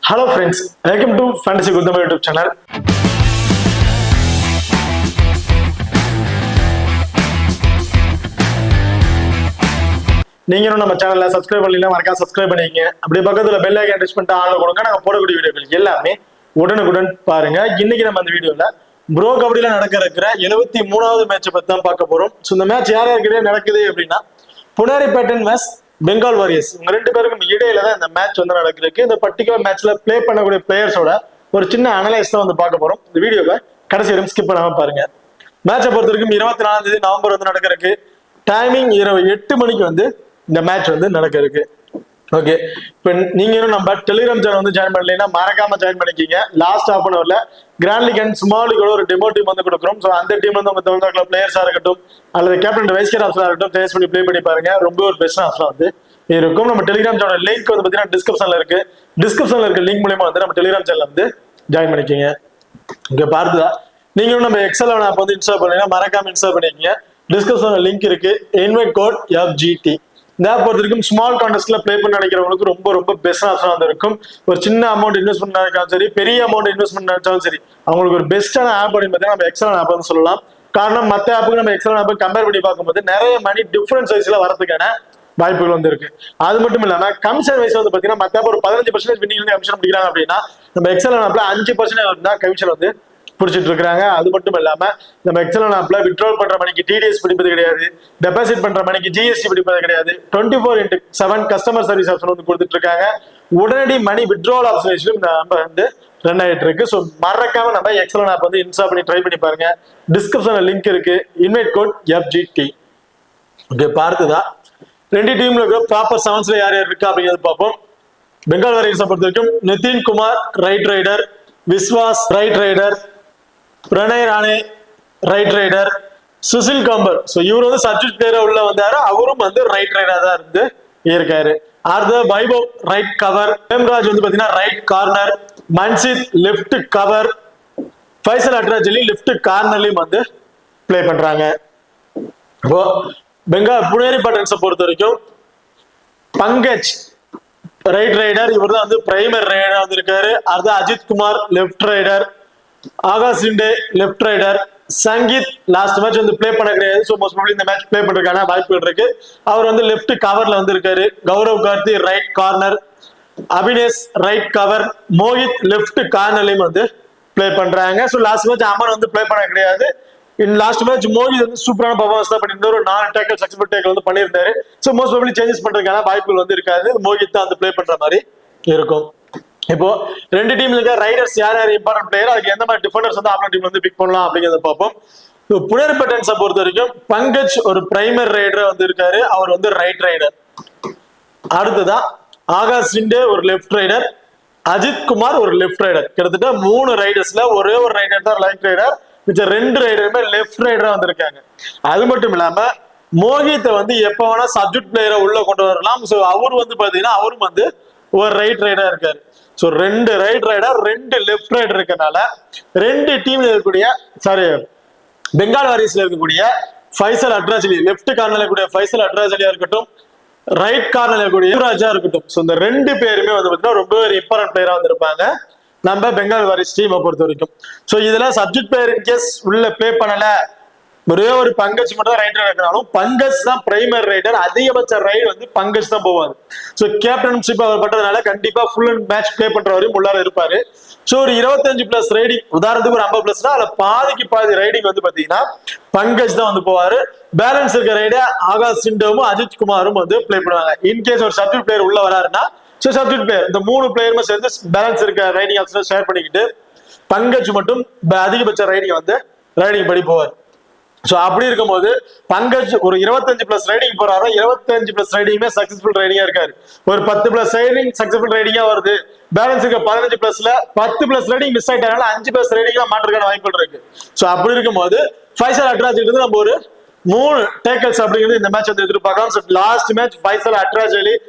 Hello friends, welcome to Fantasy Guddam YouTube channel. நீங்க நம்ம சேனலை சப்ஸ்கிரைப் பண்ணீங்கன்னா மறக்காம சப்ஸ்கிரைப் பண்ணிக்கங்க. அப்படியே பக்கத்துல பெல் ஐகான் டச் பண்ணிட்டு ஆன்ல கொடுங்க. நாங்க போடக்கூடிய வீடியோக்கள் எல்லாமே உடனுக்குடன் பாருங்க. இன்னைக்கு நம்ம அந்த வீடியோல ப்ரோ கபடியில நடக்க இருக்கிற 73வது மேட்சை பத்தி தான் பார்க்க போறோம். ஸோ இந்த மேட்ச் யார் யாருக்கிட்டே நடக்குது அப்படின்னா புனேரி பேட்டன் மேட்ச் பெங்கால் வாரியர்ஸ் இவங்க ரெண்டு பேருக்கும் இடையில தான் இந்த மேட்ச் வந்து நடக்குது. இந்த பர்டிகுலர் மேட்ச்ல பிளே பண்ணக்கூடிய பிளேயர்ஸோட ஒரு சின்ன அனலைஸ் தான் வந்து பார்க்க போறோம். இந்த வீடியோவை கடைசி வரைக்கும் ஸ்கிப் பண்ணாம பாருங்க. மேட்சை பொறுத்த வரைக்கும் 24 நவம்பர் வந்து நடக்க இருக்கு. டைமிங் இரவு 8 மணிக்கு வந்து இந்த மேட்ச் வந்து நடக்க இருக்கு. ஓகே, இப்போ நீங்களும் நம்ம டெலிகிராம் சேனல் வந்து ஜாயின் பண்ணலைன்னா மறக்காம ஜாயின் பண்ணிக்கிங்க. லாஸ்ட் ஹாஃப் அன் அவர்ல கிராண்ட் லீக் அண்ட் ஸ்மால் லீக்கோட ஒரு டெமோ டீம் வந்து கொடுக்குறோம். ஸோ அந்த டீம் வந்து நம்ம தமிழ்நாட்டில் பிளேயர்ஸா இருக்கட்டும் அல்லது கேப்டன் வைஸ் கேப்டன் ஆப்ஷனா இருக்கட்டும் டேஸ்ட் பண்ணி ப்ளே பண்ணி பாருங்க. ரொம்ப ஒரு பெஸ்ட் ஆப்ஷன் வந்து இருக்கும். நம்ம டெலிகிராம் சேனல் லிங்க் வந்து பார்த்தீங்கன்னா டிஸ்கிரிப்ஷன்ல இருக்கு. டிஸ்கிரிப்ஷன்ல இருக்க லிங்க் மூலமா வந்து நம்ம டெலிகிராம் சேனல் வந்து ஜாயின் பண்ணிக்கிங்க. இங்க பார்த்துதா நீங்களும் நம்ம எக்ஸல் ஆப் வந்து இன்ஸ்டால் பண்ணீங்கன்னா மறக்காம இன்ஸ்டால் பண்ணிக்கிங்க. டிஸ்கிரிப்ஷன்ல லிங்க் இருக்கு. Invite code FGT. இந்த ஆப் பொறுத்த வரைக்கும் ஸ்மால் கான்டெஸ்ட்ல பிளே பண்ண நினைக்கிறவங்களுக்கு ரொம்ப ரொம்ப பெஸ்ட் ஆப்ஷன் வந்து இருக்கும். ஒரு சின்ன அமௌண்ட் இன்வெஸ்ட்மெண்ட் நினைச்சாலும் சரி, பெரிய அமௌண்ட் இன்வெஸ்ட்மெண்ட் நினைச்சாலும் சரி, அவங்களுக்கு ஒரு பெஸ்டான ஆப் அப்படின்னு பார்த்தீங்கன்னா நம்ம எக்ஸல் ஆப் வந்து சொல்லலாம். காரணம் மற்ற ஆப்புக்கு நம்ம எக்ஸல் ஆப் கம்பேர் பண்ணி பார்க்கும்போது நிறைய மணி டிஃபரன்ஸ் சைஸ்ல வரதுக்கான வாய்ப்புகள் வந்து இருக்கு. அது மட்டும் இல்லாம கமிஷன் வைஸ் வந்து பாத்தீங்கன்னா மத்த ஒரு 15% வின்னிங் கமிஷன் பிடிக்கிறாங்க அப்படின்னா நம்ம எக்ஸல் ஆப்ல 5% தான் கமிஷன் வந்து பிடிச்சிட்டு இருக்காங்க. அது மட்டும் இல்லாம நம்ம எக்ஸல் ஆப்ல வித்ட்ரால் பண்ற மணிக்கு TDS பிடிப்பது கிடையாது, டெபாசிட் பண்ற மணிக்கு GST பிடிப்பது கிடையாது. 24/7 கஸ்டமர் சர்வீஸ் ஆப்ஷன் வந்து கொடுத்துட்டு இருக்காங்க. உடனடி மணி வித்ட்ரால் ஆப்ஷன் நம்ம வந்து ரன் ஆயிட்டு இருக்கு. ஸோ மறக்காம நம்ம எக்ஸல் ஆப் வந்து இன்ஸ்டால் பண்ணி ட்ரை பண்ணி பாருங்க. டிஸ்கிரிப்ஷன்ல லிங்க் இருக்கு. Invite code FGT. ஓகே, பார்த்துதான் ரெண்டு டீம்ல இருக்கிற ப்ராப்பர் செவன்ஸ்ல யார் யார் இருக்கா அப்படிங்கிறது பார்ப்போம். பெங்கால் வாரியர்ஸை பொறுத்த வரைக்கும் Nitin Kumar right raider, Vishwas right raider, Pranay Rane right raider, Sushil Kambar. So இவர் வந்து சப்ஜெக்ட் பிளேயரா உள்ள வந்தாரு. அவரும் வந்து ரைட் ரைடரா தான் இருந்து இருக்காரு. அடுத்த வைபவ் ரைட் கவர், ஹேம்ராஜ் வந்து பாத்தீங்கன்னா right corner, Manjeet left cover, Fazel Atrachali left கார்னர்லயும் வந்து பிளே பண்றாங்க. இப்போ பெங்கால் புனேரி பேட்டன்ஸை பொறுத்த வரைக்கும் பங்கஜ் ரைட் ரைடர், இவர் தான் வந்து பிரைமரி ரைடரா வந்து இருக்காரு. அடுத்து Ajith Kumar left raider, Akash Shinde left raider, Sangeet last match வந்து பிளே பண்ண கிடையாது. ஸோ மோஸ்ட் ப்ராபபிலி இந்த மேட்ச் பிளே பண்றதுக்கான வாய்ப்புகள் இருக்கு. அவர் வந்து லெஃப்ட் கவர்ல வந்து இருக்காரு. Gaurav Karthi right corner, Abinesh right cover, Mohit left கார்னர்லயும் வந்து பிளே பண்றாங்க. ஸோ லாஸ்ட் மேட்ச் அமன் வந்து பிளே பண்ண கிடையாது. லாஸ்ட் மேட்ச் மோஹித் வந்து சூப்பரான பர்ஃபார்மன்ஸ் தான் பண்ணியிருந்தாரு. ஒரு 4 டேக்கல் சக்சஸ்ஃபுல் டேக்கல் வந்து பண்ணியிருந்தாரு. ஸோ மோஸ்ட் ப்ராபபிலி சேஞ்சஸ் பண்றதுக்கான வாய்ப்புகள் வந்து இருக்காது. மோஹித் தான் வந்து பிளே பண்ற மாதிரி இருக்கும். இப்போ ரெண்டு டீம்ல இருக்க ரைடர்ஸ் யார் யார் இம்பார்ட்டன்ட் பிளேயர், அதுக்கு எந்த மாதிரி டிஃபெண்டர்ஸ் வந்து ஆப்போனன்ட் டீம்ல வந்து பிக் பண்ணலாம் அப்படிங்கறத பார்ப்போம். புனேரி பேட்டன்ஸை பொறுத்த வரைக்கும் பங்கஜ் ஒரு பிரைமரி ரைடரா வந்து இருக்காரு. அவர் வந்து ரைட் ரைடர். அடுத்ததான் ஆகாஷ் சிண்டே ஒரு லெஃப்ட் ரைடர், அஜித் குமார் ஒரு லெஃப்ட் ரைடர். கிட்டத்தட்ட 3 ரைடர்ஸ்ல ஒரே ஒரு ரைடர் தான் ரைட் ரைடர். மிச்சம் 2 ரைடருமே லெஃப்ட் ரைடரா வந்திருக்காங்க. அது மட்டும் இல்லாம மோஹித்தை வந்து எப்ப வேணா சப்ஜெக்ட் பிளேயரை உள்ள கொண்டு வரலாம். ஸோ அவர் வந்து பாத்தீங்கன்னா அவரும் வந்து ஒரு ரைட் ரைடரா இருக்காரு. So 2 right rider 2 left rider இருக்கனால 2 டீம்ல இருக்கக்கூடிய பெங்கால் வாரியர்ஸ்ல இருக்கக்கூடிய ஃபைசல் அட்ராஜலி லெஃப்ட் கார்னர்ல இருக்கக்கூடிய ஃபைசல் அட்ராஜலியா இருக்கட்டும், ரைட் கார்னர்ல இருக்கக்கூடிய யுவராஜா இருக்கட்டும், ஸோ இந்த 2 பேருமே வந்து பாத்தீங்கன்னா ரொம்ப ஒரு இம்பார்ட்டன்ட் பிளேயரா வந்திருப்பாங்க நம்ம பெங்கால் வாரியர்ஸ் டீமை பொறுத்த வரைக்கும். ஸோ இதுல சப்ஜெக்ட் பிளேயர் இன்கேஸ் உள்ள பிளே பண்ணல, ஒரே ஒரு பங்கஜ் மட்டும் தான் ரைட் ரைடர் இருக்கனாலும் பங்கஜ் தான் பிரைமரி ரைடர். அதிகபட்ச ரைடு வந்து பங்கஜ் தான் போவாரு. ஸோ கேப்டன்ஷிப் அவர் பண்றதுனால கண்டிப்பா ஃபுல் அண்ட் மேட்ச் பிளே பண்றவரையும் உள்ளார இருப்பாரு. ஸோ ஒரு 25+ ரைடிங், உதாரணத்துக்கு ஒரு 50+, அதுல பாதி ரைடிங் வந்து பாத்தீங்கன்னா பங்கஜ் தான் வந்து போவாரு. பேலன்ஸ் இருக்க ரைடு ஆகாஷ் சிண்டேவும் அஜித் குமாரும் வந்து பிளே பண்ணுவாங்க. இன்கேஸ் ஒரு சப்ஜெக்ட் பிளேயர் உள்ள வராருன்னா ஸோ சப்ஜெக்ட் பிளேயர் இந்த 3 பிளேயருமே சேர்ந்து பேலன்ஸ் இருக்க ரைடிங் ஆப்ஷன் ஷேர் பண்ணிக்கிட்டு பங்கஜ் மட்டும் அதிகபட்ச ரைடிங் வந்து ரைடிங் படி போவார். ஸோ அப்படி இருக்கும்போது பங்கஜ் ஒரு 25+ ரைடிங் போறாரு. 25+ ரைடிங்குமே சக்சஸ்ஃபுல் ரைடிங்கா இருக்காரு. ஒரு 10+ ரைடிங் சக்சஸ்ஃபுல் ரைடிங்கா வருது. பேலன்ஸ் இருக்க 15+ல 10+ ரைடிங் மிஸ் ஆயிட்டாங்க. 5+ ரைடிங்லாம் மாற்றுக்கான வாய்ப்புகள் இருக்கு. ஸோ அப்படி இருக்கும்போது ஃபைசல் அட்ராஜ் நம்ம ஒரு 3 டேக்கல்ஸ் அப்படிங்கிறது இந்த மேட்ச் வந்து எதிர்பார்க்கலாம். ஸோ லாஸ்ட் மேட்ச் ஃபைசல் அட்ராஜ்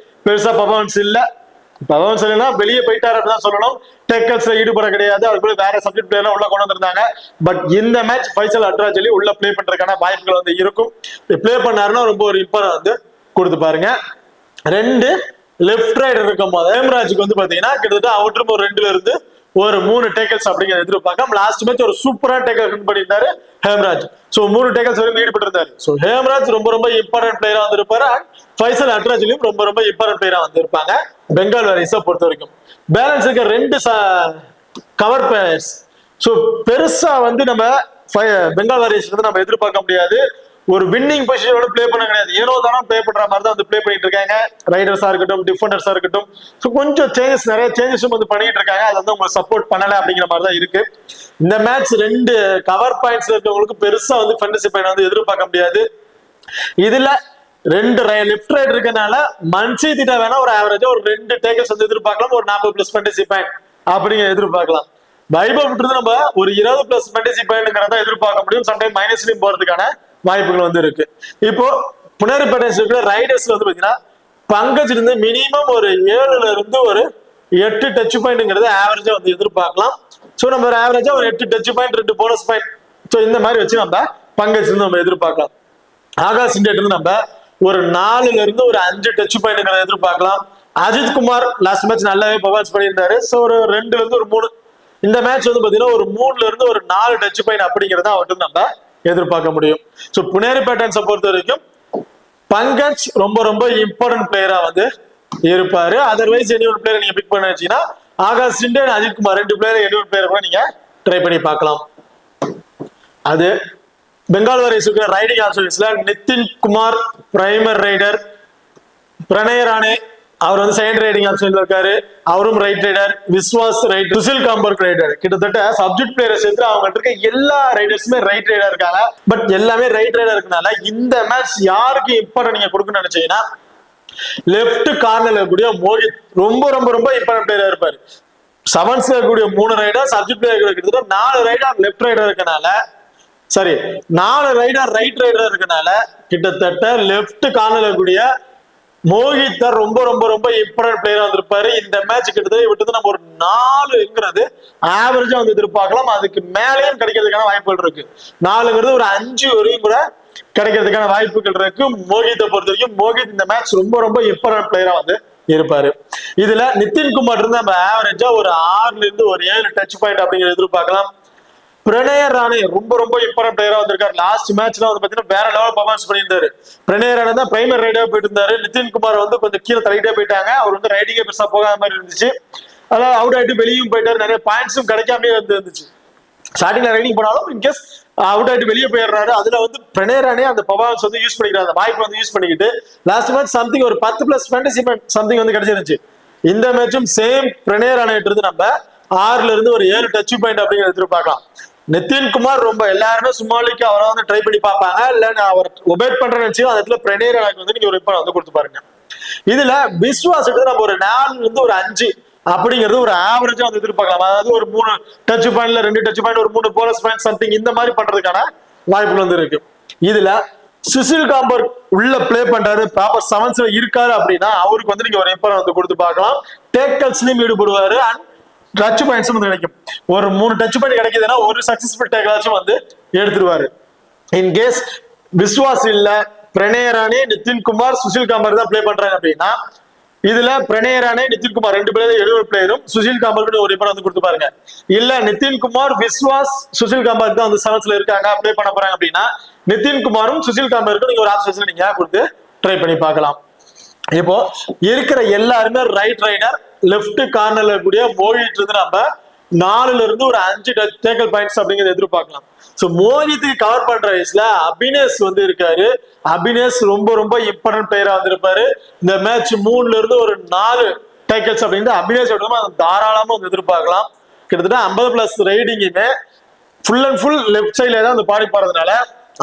பெருசா பர்ஃபார்மன்ஸ் இல்ல. பர்ஃபார்மன்ஸ் இல்லைன்னா வெளியே போயிட்டாரு அப்படின்னு தான் சொல்லணும். டேக்கல்ஸ்ல ஈடுபட கிடையாது. அதுக்குள்ள வேற சப்ஜெக்ட் பிளேயர் உள்ள கொண்டு வந்திருந்தாங்க. பட் இந்த மேட்ச் ஃபைசல் அட்ராஜலி உள்ள பிளே பண்றதுக்கான வாய்ப்புகள் வந்து இருக்கும். பிளே பண்ணாருன்னா ரொம்ப ஒரு இம்பார்ட்டன்ட் வந்து கொடுத்து பாருங்க. 2 லெஃப்ட் ரைடர் இருக்கும் போது ஹேம்ராஜுக்கு வந்து பாத்தீங்கன்னா கிட்டத்தட்ட அவுட்டர் ஒரு 2ல இருந்து ஒரு 3 டேக்கல்ஸ் அப்படிங்கிற எதிர்பார்க்கலாம். லாஸ்ட் மேட்ச் ஒரு சூப்பரா டேக்கல் வின் பண்ணியிருந்தாரு ஹேம்ராஜ். சோ 3 டேக்கல்ஸ் வரைக்கும் ஈடுபட்டு இருந்தாரு. சோ ஹேம்ராஜ் ரொம்ப ரொம்ப இம்பார்ட்டன்ட் பிளேயரா வந்திருப்பாரு. ஃபைசல் அட்ராஜ்லயும் ரொம்ப ரொம்ப இம்பார்ட்டன்ட் பிளேயரா வந்திருப்பாங்க பெங்கால் வாரியர்ஸை பொறுத்த வரைக்கும். பேலன்ஸ் இருக்க 2 கவர் பிளேயர்ஸ். சோ பெருசா வந்து நம்ம பெங்கால் வாரியர்ஸ் வந்து நம்ம எதிர்பார்க்க முடியாது. ஒரு வின்னிங் பொசிஷனோட பிளே பண்ண கிடையாது. ஏனோ தானோ பிளே பண்ற மாதிரி தான் வந்து பிளே பண்ணிட்டு இருக்காங்க. ரைடர்ஸா இருக்கட்டும், டிஃபெண்டர்ஸா இருக்கட்டும். ஸோ கொஞ்சம் நிறைய சேஞ்சஸும் வந்து பண்ணிட்டு இருக்காங்க. அது வந்து உங்களுக்கு சப்போர்ட் பண்ணல அப்படிங்கிற மாதிரி தான் இருக்கு. இந்த மேட்ச் 2 கவர் பாயிண்ட்ஸ்ல இருக்கவங்களுக்கு பெருசா வந்து ஃபேண்டசி பாயிண்ட் வந்து எதிர்பார்க்க முடியாது. இதுல 2 லெஃப்ட் ரைட் இருக்கனால மன்சி திட்டா வேணா ஒரு ஆவரேஜா ஒரு 2 டேக்கர்ஸ் வந்து எதிர்பார்க்கலாம். ஒரு 40+ ஃபேண்டசி பாயிண்ட் அப்படிங்கிற எதிர்பார்க்கலாம். வைபவ் நம்ம ஒரு 20+ ஃபேண்டசி பாயிண்ட்ங்கிறத எதிர்பார்க்க முடியும். சம்டைம் மைனஸ்லயும் போறதுக்கான வாய்ப்புகள் வந்து இருக்கு. இப்போ புனேரிப்பேட்டை இருக்கிற ரைடர்ஸ்ல வந்து பாத்தீங்கன்னா பங்கஜ் இருந்து மினிமம் ஒரு 7ல இருந்து ஒரு 8 டச் பாயிண்ட்ங்கிறது ஆவரேஜா வந்து எதிர்பார்க்கலாம். சோ நம்ம ஒரு ஆவரேஜா ஒரு 8 touch point 2 bonus point so இந்த மாதிரி வச்சு நம்ம பங்கஜ் இருந்து நம்ம எதிர்பார்க்கலாம். ஆகாஷ் இந்தியா இருந்து நம்ம ஒரு 4ல இருந்து ஒரு 5 டச் பாயிண்ட்ங்கிறத எதிர்பார்க்கலாம். அஜித் குமார் லாஸ்ட் மேட்ச் நல்லாவே பர்ஃபார்மன்ஸ் பண்ணியிருந்தாரு. சோ ஒரு 2ல இருந்து ஒரு 3. இந்த மேட்ச் வந்து பாத்தீங்கன்னா ஒரு 3ல இருந்து ஒரு 4 டச் பாயிண்ட் அப்படிங்கிறத அவர்கிட்ட நம்ம எதிர்பார்க்க முடியும். சோ புனேரிப்பேட்டன்ஸை பொறுத்த வரைக்கும் பங்கஜ் ரொம்ப ரொம்ப இம்பார்ட்டன்ட் பிளேயரா வந்து இருப்பாரு. அதர்வைஸ் எனி ஒரு பிளேயர் நீங்க பிக் பண்ண வச்சீங்கன்னா Akash Indian, Ajith Kumar 2 player any ஒரு பிளேயர் கூட நீங்க ட்ரை பண்ணி பார்க்கலாம். அது பெங்கால் வாரியர்ஸ் ரைடிங் ஆப்ஷன்ஸ்ல நிதின் குமார் பிரைமர் ரைடர், பிரணய ராணே அவர் வந்து செகண்ட் ரைடிங் ஆப்ஷன்ல இருக்காரு. அவரும் right raider. Vishwas right, Sushil Kambar raider. கிட்டத்தட்ட சப்ஜெக்ட் பிளேயர்ஸ் சேர்த்து அவங்க இருக்க எல்லா ரைடர்ஸுமே ரைட் ரைடர் இருக்காங்க. பட் எல்லாமே ரைட் ரைடர் இருக்கனால இந்த மேட்ச் யாருக்கு இம்பார்ட்டன்ட் நீங்க கொடுக்கணும்னு நினைச்சீங்கன்னா லெப்ட் கார்னர்ல இருக்கக்கூடிய மோஹித் ரொம்ப ரொம்ப ரொம்ப இம்பார்ட்டன்ட் பிளேயரா இருப்பாரு. செவன்ஸ்ல இருக்கக்கூடிய 3 ரைடர், சப்ஜெக்ட் பிளேயர் கிட்டத்தட்ட 4 ரைடர் லெப்ட் ரைடர் இருக்கனால 4 ரைடர் ரைட் ரைடர் இருக்கனால கிட்டத்தட்ட லெப்ட் கார்னர்ல இருக்கக்கூடிய மோஹித் தான் ரொம்ப ரொம்ப ரொம்ப இம்பார்ட்டன்ட் பிளேயரா வந்திருப்பாரு. இந்த மேட்ச் கிட்டத்தட்ட விட்டு நம்ம ஒரு 4ங்கிறது ஆவரேஜா வந்து எதிர்பார்க்கலாம். அதுக்கு மேலேயும் கிடைக்கிறதுக்கான வாய்ப்புகள் இருக்கு. 4ங்கிறது ஒரு 5 வரையும் கூட கிடைக்கிறதுக்கான வாய்ப்புகள் இருக்கு. மோஹித்தை பொறுத்த வரைக்கும் மோஹித் இந்த மேட்ச் ரொம்ப ரொம்ப இம்பார்ட்டன்ட் பிளேயரா வந்து இருப்பாரு. இதுல நிதின் குமார் இருந்து நம்ம ஆவரேஜா ஒரு 6ல இருந்து ஒரு 7 டச் பாயிண்ட் அப்படிங்கிறது எதிர்பார்க்கலாம். பிரணய ராணே ரொம்ப ரொம்ப இம்பார்ட்டன்ட் பிளேயரா வந்திருக்காரு. லாஸ்ட் மேட்ச்ல வந்து பாத்தீங்கன்னா வேற லெவல் பர்ஃபார்மன்ஸ் பண்ணியிருந்தாரு. பிரணய ராணே தான் பிரைமர் ரைடா போயிட்டு இருந்தாரு. நிதின் குமார் வந்து கொஞ்சம் கீழே தள்ளிட்டே போயிட்டாங்க. அவர் வந்து ரைடிங்கே பெருசா போகாத மாதிரி இருந்துச்சு. அதாவது அவுட் ஆயிட்டு வெளியும் போயிட்டாரு. நிறைய பாயிண்ட்ஸும் கிடைக்காமலே இருந்துச்சு. ஸ்டார்டிங்ல ரைடிங் போனாலும் இன்கேஸ் அவுட் ஆயிட்டு வெளியே போயிடுறாரு. அதுல வந்து பிரணய ராணே அந்த பர்ஃபார்மன்ஸ் வந்து யூஸ் பண்ணிக்கிறாரு. அந்த வாய்ப்பு வந்து யூஸ் பண்ணிக்கிட்டு லாஸ்ட் மேட்ச் சம்திங் ஒரு 10+ ஃபேண்டசி சம்திங் வந்து கிடைச்சிருந்துச்சு. இந்த மேட்சும் சேம் பிரணய ராணே இருந்து நம்ம 6ல இருந்து ஒரு 7 டச் பாயிண்ட் அப்படிங்கிறது எதிர்பார்க்கலாம். நிதின் குமார் ரொம்ப எல்லாருமே சும்மாலிக்கு அவரை வந்து ட்ரை பண்ணி பார்ப்பாங்க. இல்ல நான் அவர் ஒபேட் பண்றேன்னு நினைச்சு அந்த இடத்துல பிரணய ராணேக்கு வந்து நீங்க ஒரு வந்து கொடுத்து பாருங்க. இதுல விஸ்வாஸ் நம்ம ஒரு 4ல இருந்து ஒரு 5 அப்படிங்கிறது ஒரு ஆவரேஜா வந்து எதிர்பார்க்கலாம். அதாவது ஒரு 3 டச் பாயிண்ட்ல 2 டச் பாயிண்ட் ஒரு 3 போனஸ் பாயிண்ட் சம்திங் இந்த மாதிரி பண்றதுக்கான வாய்ப்புகள் வந்து இருக்கு. இதுல சுசில் காம்பர் உள்ள பிளே பண்றாரு, ப்ராப்பர் 7ஸ்ல இருக்காரு அப்படின்னா அவருக்கு வந்து நீங்க ஒரு இம்பார்ட்டன்ட் வந்து கொடுத்து பார்க்கலாம். டேக்கல்ஸ்லயும் ஈடுபடுவாரு அண்ட் டச் பாயிண்ட்ஸ் வந்து கிடைக்கும். ஒரு 3 டச் பாயிண்ட் கிடைக்குதுன்னா ஒரு சக்சஸ்ஃபுல் டேக்கலாச்சும் வந்து எடுத்துருவாரு. இன் கேஸ் விஸ்வாஸ் இல்ல, பிரணய ராணே, நிதின் குமார், சுசில் காம்பர் தான் பிளே பண்றாங்க அப்படின்னா இதுல பிரணய ராணே, நிதின் குமார் 2 பேரும் 70 பிளேயரும் சுசில் காம்பருக்கு ஒரு இம்பார்ட்டன்ட் வந்து கொடுத்து பாருங்க. இல்ல நிதின் குமார், விஸ்வாஸ், சுசில் காம்பர் தான் வந்து 7ஸ்ல இருக்காங்க பிளே பண்ண போறாங்க அப்படின்னா நிதின் குமாரும் சுசில் காம்பருக்கும் நீங்க ஒரு ஆப்ஷன்ஸ்ல நீங்க கொடுத்து ட்ரை பண்ணி பார்க்கலாம். இப்போ இருக்கிற எல்லாருமே ரைட் ரைடர். லெப்ட் கார்னர்ல கூடிய மோஹித் இருந்து நம்ம 4ல இருந்து ஒரு 5 டேக்கல் பாயிண்ட்ஸ் அப்படிங்கிறத எதிர்பார்க்கலாம். சோ மோஹித்துக்கு கவர் பண்ற வயசுல அபினேஷ் வந்து இருக்காரு. அபினேஷ் ரொம்ப ரொம்ப இம்பார்ட்டன்ட் பிளேயரா வந்திருப்பாரு. இந்த மேட்ச் 3ல இருந்து ஒரு 4 டேக்கல்ஸ் அப்படிங்கிறது அபினேஷ் தாராளமா வந்து எதிர்பார்க்கலாம். கிட்டத்தட்ட 50+ ரைடிங்குமே ஃபுல் அண்ட் ஃபுல் லெப்ட் சைட்ல தான் வந்து பாடி போறதுனால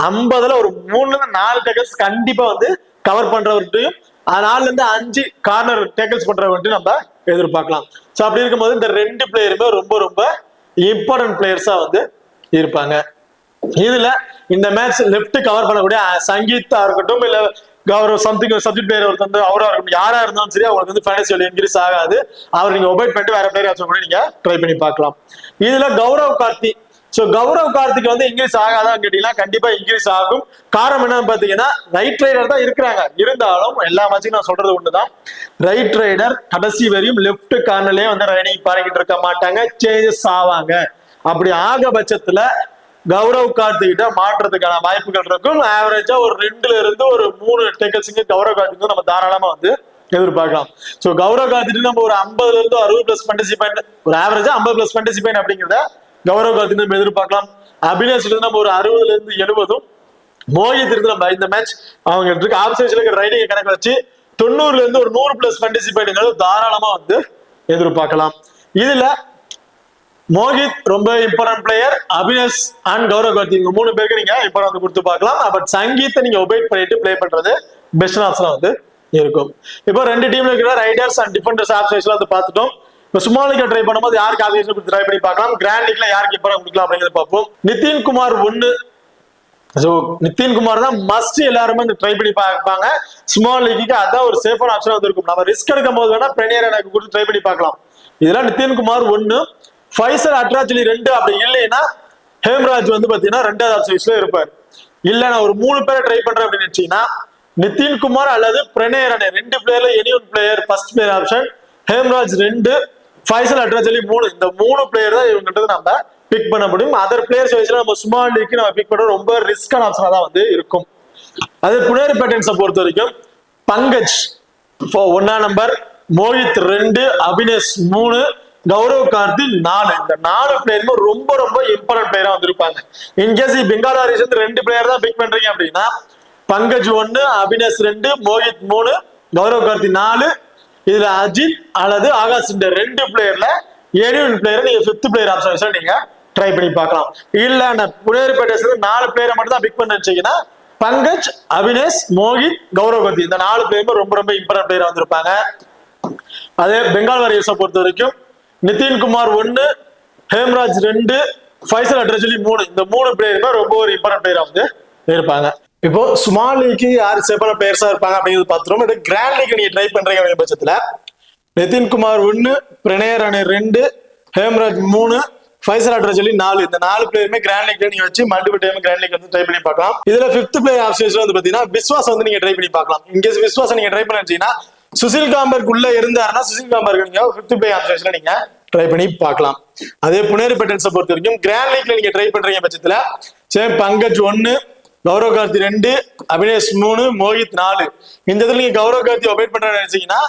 50ல ஒரு 3ல இருந்து 4 டேக்கல்ஸ் கண்டிப்பா வந்து கவர் பண்றவர்கிட்டையும் 4ல இருந்து 5 கார்னர் டேக்கல்ஸ் பண்றவர்கிட்டையும் நம்ம எதிர்பார்க்கலாம். சோ அப்படி இருக்கும்போது இந்த 2 பிளேயருமே ரொம்ப ரொம்ப இம்பார்ட்டன்ட் பிளேயர்ஸா வந்து இருப்பாங்க. இதுல இந்த மேட்ச் லெப்ட் கவர் பண்ணக்கூடிய சங்கீதா இருக்கட்டும் இல்ல கௌரவ் சம்திங் சப்ஜெக்ட் பிளேயர் ஒருத்தர் அவரா இருக்கட்டும் யாரா இருந்தாலும் சரி அவங்களுக்கு வந்து ஃபைனான்சியல் இன்க்ரீஸ் ஆகாது. அவர் நீங்க ஒபேட் பண்ணிட்டு வேற பிளேயர் ஆச்சும் கூட நீங்க ட்ரை பண்ணி பார்க்கலாம். இதுல கௌரவ் கார்த்தி சோ கௌரவ் கார்த்திக் வந்து இன்க்ரீஸ் ஆகாதான் கேட்டீங்கன்னா கண்டிப்பா இன்க்ரீஸ் ஆகும். காரணம் என்னன்னு பாத்தீங்கன்னா ரைட் ரைடர் தான் இருக்கிறாங்க. இருந்தாலும் எல்லா மேட்சுக்கும் நான் சொல்றது ஒண்ணுதான், ரைட் ரைடர் கடைசி வரையும் லெப்ட் கார்னர்லயே வந்து ரைடிங் பாருங்கிட்டு இருக்க மாட்டாங்க, சேஞ்சஸ் ஆவாங்க. அப்படி ஆக பட்சத்துல கௌரவ் கார்த்திகிட்ட மாற்றத்துக்கான வாய்ப்புகள் இருக்கும். ஆவரேஜா ஒரு 2ல இருந்து ஒரு 3 டேக்கல்ஸுக்கு கௌரவ் கார்த்திக் நம்ம தாராளமா வந்து எதிர்பார்க்கலாம். சோ கௌரவ் கார்த்திக் நம்ம ஒரு 50ல இருந்து 60+ ஃபேண்டசி பாயிண்ட், ஒரு ஆவரேஜா 50+ ஃபேண்டசி பாயிண்ட் அப்படிங்கிறத கௌரவ் கார்த்திக் நம்ம எதிர்பார்க்கலாம். அபினேஷ் நம்ம ஒரு 60ல இருந்து 70, மோஹித் இருந்து நம்ம இந்த மேட்ச் அவங்க இருக்கு ஆப்ஷன்ஸ்ல ரைடிங் கணக்கு வச்சு 90ல இருந்து ஒரு 100+ ஃபேண்டசி பாயிண்ட் தாராளமா வந்து எதிர்பார்க்கலாம். இதுல மோஹித் ரொம்ப important player, Abinesh and Gaurav Karthik 3 பேருக்கு நீங்க இம்பார்ட்டன்ட் கொடுத்து பார்க்கலாம். பட் சங்கீத்தை நீங்க ஒபேட் பண்ணிட்டு பிளே பண்றது பெஸ்ட் ஆப்ஷனா வந்து இருக்கும். இப்போ 2 டீம்ல இருக்கிற ரைடர்ஸ் அண்ட் டிஃபெண்டர்ஸ் ஆப்ஷன்ஸ்ல வந்து பார்த்துட்டோம். இப்போ ஸ்மால் லீக்ல ட்ரை பண்ணும்போது யாருக்கு ஆப்ஷன் கொடுத்து ட்ரை பண்ணி பார்க்கலாம், கிராண்ட் லீக்ல யாருக்கு இம்பார்ட்டன்ட் கொடுக்கலாம் அப்படிங்கறத பார்ப்போம். நிதின்குமார் 1. சோ நிதின்குமார் தான் மஸ்ட், எல்லாருமே ட்ரை பண்ணி பார்ப்பாங்க. ஸ்மால் லீக்கு அதான் ஒரு சேஃபான ஆப்ஷனா வந்து இருக்கும். நம்ம ரிஸ்க் எடுக்கும் போது வேணா பிரேனியர் எனக்கு கொடுத்து ட்ரை பண்ணி பார்க்கலாம். இதெல்லாம் நிதின்குமார் 1, ஃபைசல் அட்ராஜிலி 2. அப்படி இல்லைன்னா ஹேம்ராஜ் வந்து பாத்தீங்கன்னா 2வது ஆப்ஷன்ஸ்ல இருப்பார். இல்ல நான் ஒரு 3 பேரை ட்ரை பண்றேன் அப்படின்னு நினைச்சீங்கன்னா நிதின்குமார் அல்லது பிரணய ராணே 2 பிளேயர்ல any one player first player option, Hemraj 2, Fazel Atrachali 3. இந்த 3 பிளேயர் தான் இவங்க நம்ம பிக் பண்ண முடியும். அதர் பிளேயர்ஸ் வயசுல நம்ம ஸ்மால் லீக் நம்ம பிக் பண்ண ரொம்ப ரிஸ்கான ஆப்ஷனா தான் வந்து இருக்கும். அது புனேரி பேட்டர்ன்ஸை பொறுத்த வரைக்கும் பங்கஜ் 1ஆம் நம்பர், மோஹித் 2, அபினேஷ் 3, கௌரவ் கார்த்திக் 4. இந்த 4 பிளேயருமே ரொம்ப ரொம்ப இம்பார்ட்டன்ட் பிளேயரா வந்திருப்பாங்க. இன்கேஸ் பெங்கால் வாரியர்ஸ் வந்து 2 பிளேயர் தான் பிக் பண்றீங்க அப்படின்னா பங்கஜ் 1, அபினேஷ் 2, மோஹித் 3, கௌரவ் கார்த்திக் 4. இதுல அஜித் அல்லது ஆகாஷ் இந்த 2 பிளேயர்ல எனி ஒன் பிளேயர் நீங்க 5th பிளேயர் ஆப்ஷன் நீங்க ட்ரை பண்ணி பார்க்கலாம். இல்ல நான் புனேரி பேட்டர்ஸ் 4 பிளேயரை மட்டும் தான் பிக் பண்ண வச்சீங்கன்னா பங்கஜ், அபினேஷ், மோஹித், கௌரவ் கார்த்திக் இந்த 4 பிளேயருமே ரொம்ப ரொம்ப இம்பார்ட்டன்ட் பிளேயரா வந்திருப்பாங்க. அதே பெங்கால் வாரியர்ஸை பொறுத்த வரைக்கும் நிதின்குமார் 1, ஹேம்ராஜ் 2, ஃபைசல் அட்ராஜிலி 3. இந்த 3 பிளேயருமே ரொம்ப ஒரு இம்பார்ட்டன்ட் பிளேயரா வந்து இருப்பாங்க. இப்போ ஸ்மால் லீக்கு யார் சேஃபான பிளேயர்ஸா இருப்பாங்க அப்படிங்கிறது பார்த்துரும். இது கிராண்ட் லீக் நீங்க ட்ரை பண்றீங்க அப்படிங்கிற பட்சத்துல நிதின்குமார் 1, பிரணய ராணே 2, ஹேம்ராஜ் 3, ஃபைசல் அட்ராஜிலி 4. இந்த 4 பிளேயருமே கிராண்ட் லீக்ல நீங்க வச்சு மல்டிபிள் டைம் கிராண்ட் லீக் வந்து ட்ரை பண்ணி பார்க்கலாம். இதுல 5th பிளேயர் ஆப்ஷன்ஸ்ல வந்து பாத்தீங்கன்னா விஸ்வாஸ் வந்து நீங்க ட்ரை பண்ணி பார்க்கலாம். இன்கேஸ் விஸ்வாஸ் நீங்க ட்ரை பண்ணீங்கன்னா சுசில் காம்பர்க் உள்ள இருந்தாருன்னா சுசில் காம்பர்க் நீங்க 5th பிளேயர் ஆப்ஷன்ஸ்ல நீங்க ட்ரை பண்ணி பார்க்கலாம். அதே புனேரி பேட்டர்ன்ஸை பொறுத்த வரைக்கும் கிராண்ட் லீக்ல நீங்க ட்ரை பண்றீங்க பட்சத்துல சேம் பங்கஜ் 1, கௌரவ் கார்த்தி 2, அபினேஷ் 3, மோஹித் 4. இந்த இடத்துல நீங்க கௌரவ் கார்த்தி ஒபேட் பண்றேன்னு நினைச்சீங்கன்னா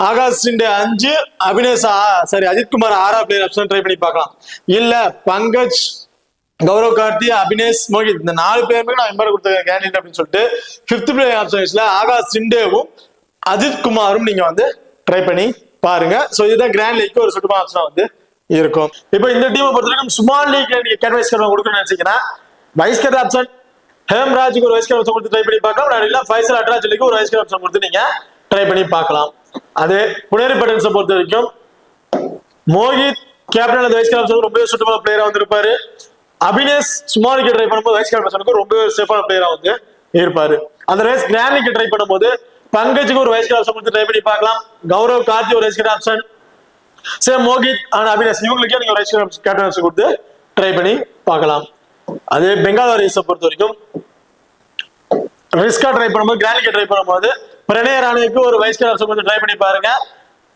Akash 5, Abinesh Ajithkumar 6 player option try பண்ணி பார்க்கலாம். இல்ல பங்கஜ், கௌரவ் கார்த்தி, அபினேஷ், மோஹித் இந்த 4 பேருமே நான் இம்பார்ட் கொடுத்த கேண்டிடேட் அப்படின்னு சொல்லிட்டு 5th பிளேயர் ஆப்ஷன்ஸ்ல ஆகாஷ் 2வும் அஜித்குமாரும் நீங்க வந்து ட்ரை பண்ணி பாருங்க. சோ இதுதான் கிராண்ட் லீக் ஒரு சுட்டுமா ஆப்ஷனா வந்து இருக்கும். இப்போ இந்த டீமை பொறுத்த வரைக்கும் ஸ்மால் லீக்ல நீங்க கேட் வைஸ் கேப்டன் கொடுக்கணும்னு நினைச்சீங்கன்னா வைஸ் கேப்டன் ஆப்ஷன் ஹேம்ராஜுக்கு ஒரு வைஸ் கேப்டன் ஆப்ஷன் கொடுத்து ட்ரை பண்ணி பார்க்கலாம். இல்ல ஃபைசல் அட்ராஜிலிக்கு ஒரு வைஸ் கேப்டன் ஆப்ஷன் கொடுத்து நீங்க ட்ரை பண்ணி பார்க்கலாம். அதே புனேரி பேட்டர்ன்ஸை பொறுத்த வரைக்கும் மோஹித் கேப்டன் அந்த வைஸ் கேப்டன் ஆப்ஷன் ரொம்ப சுட்டுமா பிளேயரா வந்து இருப்பாரு. அபினேஷ் ஸ்மால் லீக் ட்ரை பண்ணும்போது வைஸ் கேப்டன் ஆப்ஷனுக்கு ரொம்ப சேஃபான பிளேயரா வந்து இருப்பாரு. அந்த ரேஸ் கிராண்ட் லீக் ட்ரை பண்ணும்போது பங்கஜுக்கு ஒரு வைஸ் கேப்டன் ஆப்ஷன் கொடுத்து ட்ரை பண்ணி பார்க்கலாம். கௌரவ் கார்த்தி ஒரு vice captain option, same Mohit and Abinesh இவங்களுக்கே நீங்க வைஸ் கேப்டன் ஆப்ஷன் கொடுத்து ட்ரை பண்ணி பார்க்கலாம். அதே பெங்கால் வாரியர்ஸை பொறுத்த வரைக்கும் ரிஸ்கா ட்ரை பண்ணும்போது கிராண்ட் லீக் ட்ரை பண்ணும்போது பிரணய ராணேக்கு ஒரு வைஸ் கேப்டன் ஆப்ஷன் கொடுத்து ட்ரை பண்ணி பாருங்க.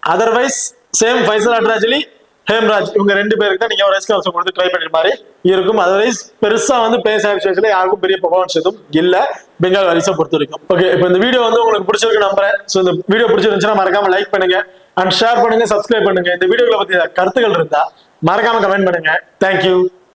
Otherwise same Fazel Atrachali, Hemraj இவங்க 2 பேருக்கு தான் நீங்க ஒரு வைஸ் கேப்டன் ஆப்ஷன் கொடுத்து ட்ரை பண்ணுற மாதிரி இருக்கும். அதர்வைஸ் பெருசா வந்து பிளேஸ் ஆப்ஷன்ஸ்ல யாருக்கும் பெரிய பெர்ஃபார்மன்ஸ் எதுவும் இல்ல பெங்கால் வாரியர்ஸை பொறுத்த வரைக்கும். ஓகே, இப்போ இந்த வீடியோ வந்து உங்களுக்கு பிடிச்சிருக்கு நம்புறேன். ஸோ இந்த வீடியோ பிடிச்சிருந்துச்சுன்னா மறக்காம லைக் பண்ணுங்க அண்ட் ஷேர் பண்ணுங்க, சப்ஸ்கிரைப் பண்ணுங்க. இந்த வீடியோக்களை பத்தி கருத்துக்கள் இருந்தா மறக்காம கமெண்ட் பண்ணுங்க. தேங்க்யூ.